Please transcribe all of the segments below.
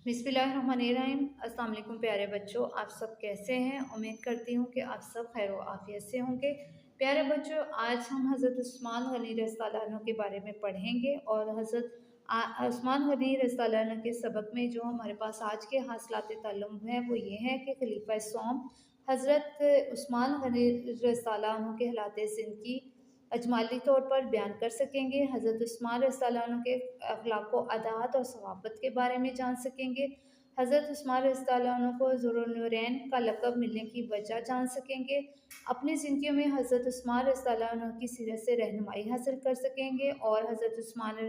बिस्मिल्लाहिर्रहमानिर्रहीम। अस्सलाम वालेकुम प्यारे बच्चों, आप सब कैसे हैं? उम्मीद करती हूँ कि आप सब खैर व आफियत से होंगे। प्यारे बच्चों, आज हम हज़रत उस्मान गनी रज़ियल्लाहु अन्हु के बारे में पढ़ेंगे और हज़रत उस्मान गनी रज़ियल्लाहु अन्हु के सबक में जो हमारे पास आज के हासिलात ताल्लुम है वो ये है कि खलीफा सोम हज़रत उस्मान गनी रज़ियल्लाहु अन्हु के हालात ज़िंदगी अजमाली तौर पर बयान कर सकेंगे। हज़रत उस्मान रज़ियल्लाहु अन्हु के अखलाक व आदात और सवाबत के बारे में जान सकेंगे। हज़रत उस्मान रज़ियल्लाहु अन्हु को ज़ुन्नुरैन का लक़ब मिलने की वजह जान सकेंगे। अपनी ज़िंदगी में हज़रत उस्मान रज़ियल्लाहु अन्हु की सीरत से रहनुमाई हासिल कर सकेंगे और हज़रत उस्मान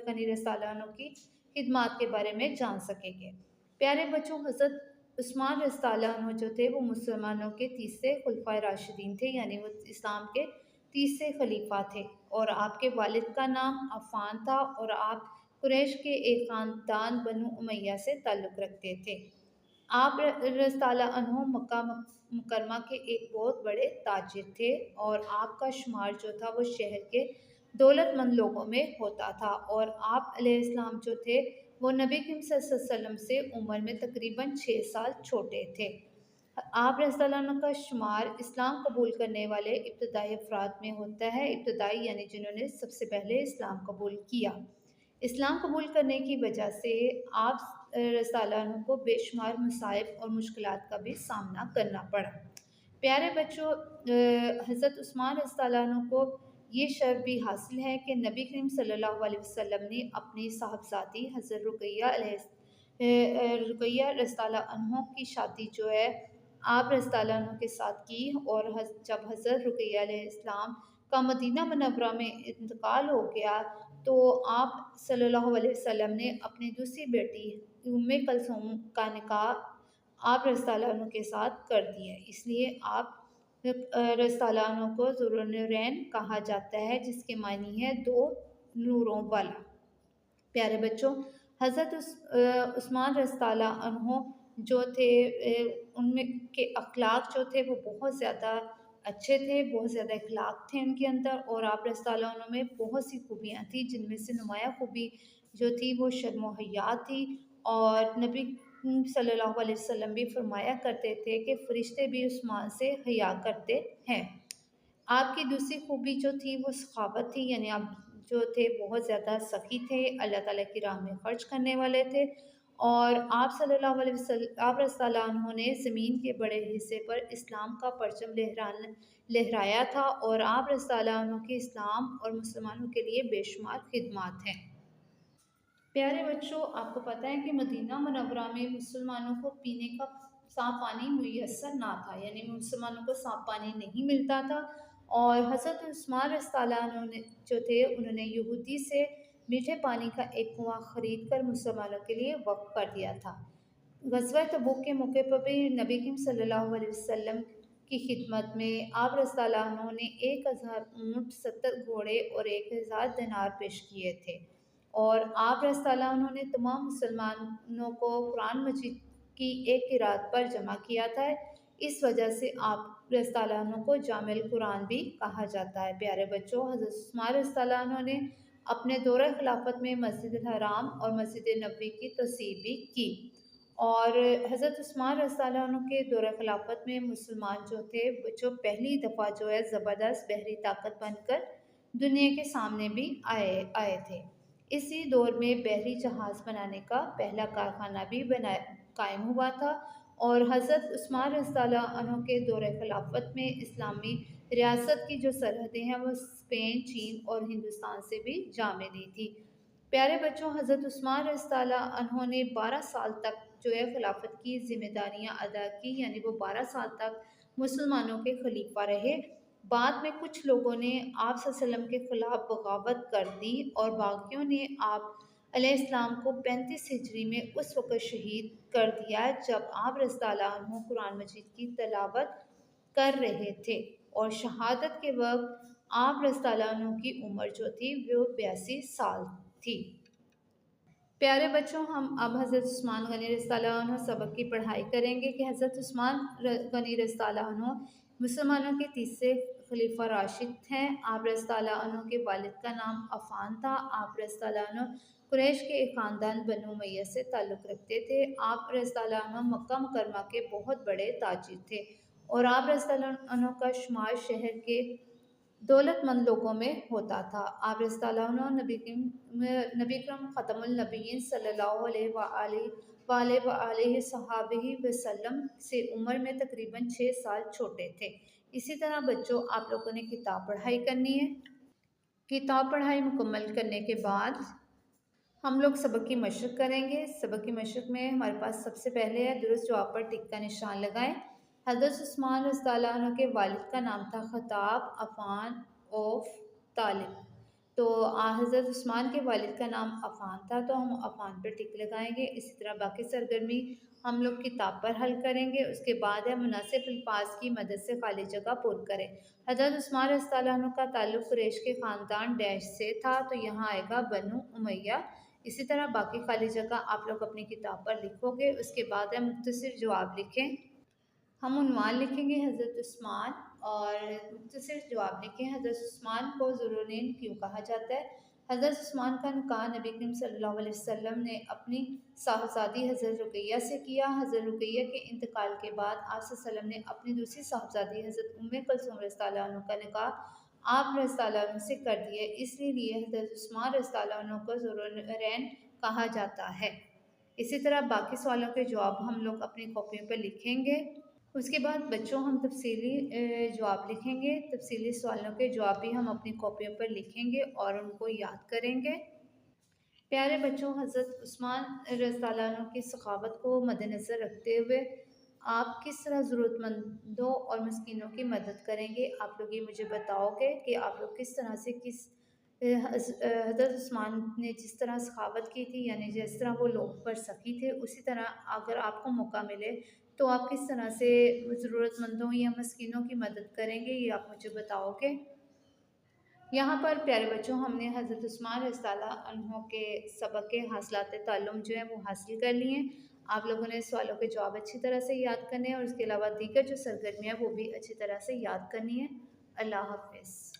गनी रज़ियल्लाहु अन्हु की खिदमत के बारे में जान सकेंगे। प्यारे बच्चों, हज़रत उस्मान रज़ियल्लाहु अन्हु जो थे वो मुसलमानों के तीसरे खुलफाए राशिदीन थे, यानी वो इस्लाम के तीसरे खलीफा थे और आपके वालिद का नाम अफ़ान था और आप कुरैश के एक ख़ानदान बनु उमैया से ताल्लुक़ रखते थे। आप रज़ियल्लाहु अन्हु मक्का मुकरमा के एक बहुत बड़े ताजिर थे और आपका शुमार जो था वो शहर के दौलतमंद लोगों में होता था और आप अलैहिस्सलाम जो थे वो नबी करीम सल्लल्लाहु अलैहि वसल्लम से उम्र में तकरीबन 6 साल छोटे थे। आप रज़ियल्लाहु अन्हु का शुमार इस्लाम कबूल करने वाले इब्तदाई अफराद में होता है। इब्तदाई यानी जिन्होंने सबसे पहले इस्लाम कबूल किया। इस्लाम कबूल करने की वजह से आप रज़ियल्लाहु अन्हु को बेशुमार मसाइब और मुश्किलात का भी सामना करना पड़ा। प्यारे बच्चों, हज़रत उस्मान रज़ियल्लाहु अन्हु को ये शर्फ भी हासिल है कि नबी करीम सल्लल्लाहु अलैहि वसल्लम ने अपनी साहबज़ादी हज़रत रुक़ैया रज़ियल्लाहु अन्हा की शादी जो है आप रज़ियल्लाहु अन्हु के साथ की और जब हज़रत रुक़ैया अलैहिस्सलाम का मदीना मुनव्वरा में इंतकाल हो गया तो आप सल्लल्लाहु अलैहि वसल्लम ने अपनी दूसरी बेटी उम्मे कलसूम का निकाह आप रज़ियल्लाहु अन्हु के साथ कर दिया। इसलिए आप रज़ियल्लाहु अन्हु को ज़ुन्नुरैन कहा जाता है, जिसके मानी है दो नूरों वाला। प्यारे बच्चों, हज़रत उस्मान रज़ियल्लाहु अन्हु जो थे उनमें के अखलाक जो थे वो बहुत ज़्यादा अच्छे थे, बहुत ज़्यादा अखलाक थे उनके अंदर और आप रज़ियल्लाहु अन्हु में बहुत सी खूबियाँ थी, जिनमें से नुमायाँ खूबी जो थी वो शर्म व हया थी और नबी सल्लल्लाहु अलैहि वसल्लम भी फरमाया करते थे कि फ़रिश्ते भी उस्मान से हया करते हैं। आपकी दूसरी खूबी जो थी वो सखावत थी, यानी आप जो थे बहुत ज़्यादा सखी थे, अल्लाह ताला की राह में ख़र्च करने वाले थे और आप सल्लल्लाहु अलैहि वसल्लम आप रज़ियल्लाहु अन्हु ने ज़मीन के बड़े हिस्से पर इस्लाम का परचम लहराया था और आप रज़ियल्लाहु अन्हु की इस्लाम और मुसलमानों के लिए बेशुमार खिदमत हैं। प्यारे बच्चों, आपको पता है कि मदीना मुनव्वरा में मुसलमानों को पीने का साफ़ पानी मुयस्सर ना था, यानी मुसलमानों को साफ़ पानी नहीं मिलता था और हज़रत उस्मान रज़ियल्लाहु अन्हु ने जो थे उन्होंने यहूदी से मीठे पानी का एक कुआँ ख़रीद कर मुसलमानों के लिए वक़्फ़ कर दिया था। ग़ज़वा तबूक के मौके पर भी नबी करीम सल्लल्लाहु अलैहि वसल्लम की खिदमत में आप रज़ियल्लाहु अन्हु ने 1000 ऊँट, 70 घोड़े और 1000 दिनार पेश किए थे और आप रज़ियल्लाहु अन्हु ने तमाम मुसलमानों को कुरान मजीद की एक क़िराअत पर जमा किया था। इस वजह से आप रज़ियल्लाहु अन्हु को जामिल कुरान भी कहा जाता है। प्यारे बच्चों, हज़रत उस्मान रज़ियल्लाहु अन्हु ने अपने दौरे खिलाफत में मस्जिद हराम और मस्जिद नबवी की तसीर भी की और हज़रत उस्मान रज़ियल्लाहु अन्हु के दौरे खिलाफत में मुसलमान जो थे वो जो पहली दफ़ा जो है ज़बरदस्त बहरी ताकत बनकर दुनिया के सामने भी आए थे। इसी दौर में बहरी जहाज़ बनाने का पहला कारखाना भी कायम हुआ था और हज़रत उस्मान रज़ियल्लाहु अन्हु के दौरे खिलाफत में इस्लामी रियासत की जो सरहदें हैं वो स्पेन, चीन और हिंदुस्तान से भी जा मिली थी। प्यारे बच्चों, हज़रत उस्मान रज़ियल्लाहु अन्हु ने 12 साल तक जो है खिलाफत की ज़िम्मेदारियाँ अदा की, यानी वो 12 साल तक मुसलमानों के खलीफा रहे। बाद में कुछ लोगों ने आप सल्लल्लाहु अलैहि वसल्लम के ख़िलाफ़ बगावत कर दी और बाकियों ने आप अलैहिस्सलाम को 35 हिजरी में उस वक़्त शहीद कर दिया जब आप रज़ियल्लाहु अन्हु कुरान मजीद की तिलावत कर रहे थे और शहादत के वक़्त आप रज़ियल्लाहु अन्हु की उम्र जो थी वो 82 साल थी। प्यारे बच्चों, हम अब हज़रत उस्मान गनी रज़ियल्लाहु अन्हु सबक की पढ़ाई करेंगे कि हज़रत उस्मान गनी रज़ियल्लाहु अन्हु मुसलमानों के तीसरे खलीफा राशिद हैं। आप रज़ी अल्लाह अन्हु के वालिद का नाम अफ़ान था। आप रज़ी अल्लाह अन्हु कुरैश के एक ख़ानदान बनु उमय्या से ताल्लुक़ रखते थे। आप रज़ी अल्लाह अन्हु मक्का मुकर्रमा के बहुत बड़े ताजिर थे और आप रज़ी अल्लाह अन्हु का शुमार शहर के दौलतमंद लोगों में होता था। आप रज़ी अल्लाह अन्हु नबी अकरम ख़ातमुन नबिय्यीन सल्लल्लाहु अलैहि सहाबिही वसल्लम से उम्र में तकरीबन 6 साल छोटे थे। इसी तरह बच्चों, आप लोगों ने किताब पढ़ाई करनी है। किताब पढ़ाई मुकम्मल करने के बाद हम लोग सबक की मशक़ करेंगे। सबक की मशक़ में हमारे पास सबसे पहले है दुरुस्त जवाब पर टिक का निशान लगाएं। हज़रत उस्मान रज़ियल्लाहु अन्हु के वालिद का नाम था ख़त्ताब अफ़ान ऑफ तालिब। तो हज़रत उस्मान के वालिद का नाम अफ़ान था, तो हम अफ़ान पर टिक लगाएंगे। इसी तरह बाकी सरगर्मी हम लोग किताब पर हल करेंगे। उसके बाद है मुनासिब अल्फाज की मदद से खाली जगह पुर करें। हज़रत उस्मान रज़ियल्लाहु अन्हु का ताल्लुक़ कुरैश के ख़ानदान डैश से था, तो यहाँ आएगा बनु उमय्या। इसी तरह बाकी खाली जगह आप लोग अपनी किताब पर लिखोगे। उसके बाद है मुख्तसर जवाब लिखें। हम उन्वान लिखेंगे हज़रत उस्मान और मुख्तसर जवाब लिखें। हज़रत उस्मान को ज़ुल्नुरैन क्यों कहा जाता है? हज़रत उस्मान का निकाह नबी करीम सल्लल्लाहु अलैहि वसल्लम ने अपनी साहबजादी हज़रत रुक़ैया से किया। हज़रत रुक़ैया के इंतकाल के बाद आप सल्लल्लाहु अलैहि वसल्लम ने अपनी दूसरी साहबजादी हज़रत उम्मे कुलसूम रज़ियल्लाहु अन्हा का निकाह आप रज़ियल्लाहु अन्हा से कर दिए। इसलिए हज़रत उस्मान रज़ियल्लाहु अन्हु को ज़ुल्नुरैन कहा जाता है। इसी तरह बाकी सवालों के जवाब हम लोग अपनी कॉपियों पर लिखेंगे। उसके बाद बच्चों हम तफसीली जवाब लिखेंगे। तफसीली सवालों के जवाब भी हम अपनी कॉपियों पर लिखेंगे और उनको याद करेंगे। प्यारे बच्चों, हज़रत उस्मान रज़ियल्लाहु अन्हु की सखावत को मद्देनज़र रखते हुए आप किस तरह ज़रूरतमंदों और मिस्कीनों की मदद करेंगे? आप लोग ये मुझे बताओगे कि आप लोग किस तरह से हज़रत उस्मान ने जिस तरह सखावत की थी, यानी जिस तरह वो लोग पर सखी थे, उसी तरह अगर आपको मौका मिले तो आप किस तरह से ज़रूरतमंदों या मिस्कीनों की मदद करेंगे, ये आप मुझे बताओगे। यहाँ पर प्यारे बच्चों, हमने हज़रत उस्मान रज़ियल्लाहु अन्हु के सबक के हासिलात ताल्लुम जो है वो हासिल कर लिए हैं। आप लोगों ने सवालों के जवाब अच्छी तरह से याद करने हैं और उसके अलावा दीगर जो सरगर्मियाँ वो भी अच्छी तरह से याद करनी है। अल्लाह हाफ़िज़।